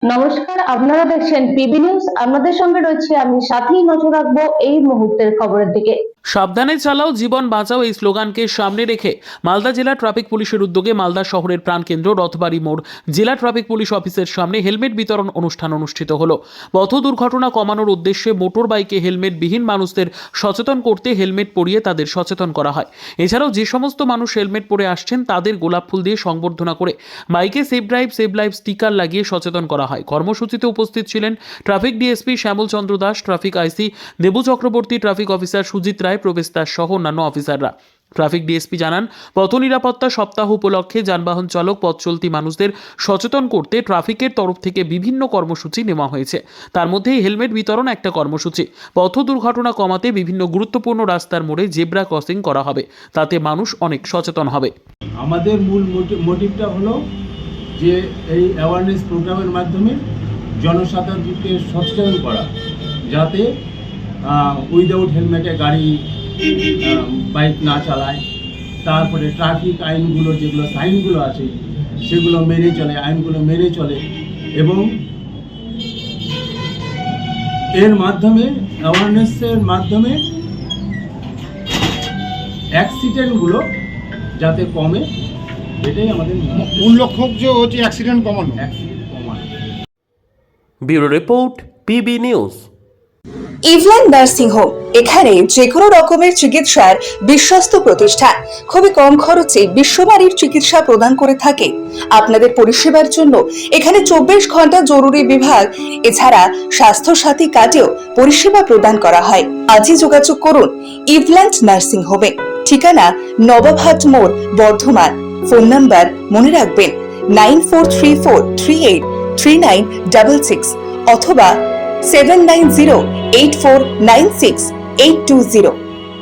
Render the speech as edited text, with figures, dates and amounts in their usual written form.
নমস্কার, আপনারা দেখছেন পিবি নিউজ। আপনাদের সঙ্গে রয়েছে আমি, সাথেই নজর রাখবো এই মুহূর্তের খবরের দিকে। সাবধানে চালাও, জীবন বাঁচাও এই স্লোগানকে সামনে রেখে মালদা জেলা ট্রাফিক পুলিশের উদ্যোগে মালদা শহরের প্রাণকেন্দ্র রথবাড়ি মোড় জেলা ট্রাফিক পুলিশ অফিসের সামনে হেলমেট বিতরণ অনুষ্ঠান অনুষ্ঠিত হলো। পথ দুর্ঘটনা কমানোর উদ্দেশ্যে মোটর বাইকে হেলমেট বিহীন মানুষদের সচেতন করতে হেলমেট পরিয়ে তাদের সচেতন করা হয়। এছাড়াও যে সমস্ত মানুষ হেলমেট পরে আসছেন তাদের গোলাপ ফুল দিয়ে সংবর্ধনা করে বাইকে save drive save life sticker লাগিয়ে সচেতন করা হয়। কর্মসূচিতে উপস্থিত ছিলেন traffic DSP Shyamal Chandra Das, traffic IC Debu Chakraborty, traffic officer Sujit Roy, Prabesh Das সহ অন্যান্য অফিসাররা। ট্রাফিক ডিএসপি জানান, পথ নিরাপত্তা সপ্তাহ উপলক্ষে যানবাহন চালক, পথ চলতি মানুষদের সচেতন করতে ট্রাফিকের তরফ থেকে বিভিন্ন কর্মসূচি নেওয়া হয়েছে। তার মধ্যে হেলমেট বিতরণ একটা কর্মসূচি। পথ দুর্ঘটনা কমাতে বিভিন্ন গুরুত্বপূর্ণ রাস্তার মোড়ে জেব্রা ক্রসিং করা হবে, তাতে মানুষ অনেক সচেতন হবে। আমাদের মূল মোটিভটা হলো যে এই অ্যাওয়ারনেস প্রোগ্রামের মাধ্যমে জনসাধারণকে সচেতন করা, যাতে উইদাউট হেলমেটে গাড়ি বাইক না চালায়। তারপরে ট্রাফিক আইনগুলো, যেগুলো সাইনগুলো আছে সেগুলো মেনে চলে, আইনগুলো মেনে চলে, এবং এর মাধ্যমে অ্যাওয়ারনেসের মাধ্যমে অ্যাক্সিডেন্টগুলো যাতে কমে, এটাই আমাদের মূল লক্ষ্য হচ্ছে অ্যাক্সিডেন্ট কমানো। Bureau report, PB news. Evland nursing home, এখানে যে কোনো রকমের চিকিৎসার বিশ্বস্ত প্রতিষ্ঠান। খুবই কম খরচে বিশ্বমানের চিকিৎসা প্রদান করে থাকে। আপনাদের পরিষেবার জন্য এখানে 24 ঘন্টা জরুরি বিভাগ, এছাড়া স্বাস্থ্য সাথী কার্ডেও পরিষেবা প্রদান করা হয়। আজই যোগাযোগ করুন ইভল্যান্ড নার্সিং হোমে। ঠিকানা নবাবহাট মোড়, বর্ধমান। ফোন নাম্বার মনে রাখবেন 9434383966 অথবা 7908496820।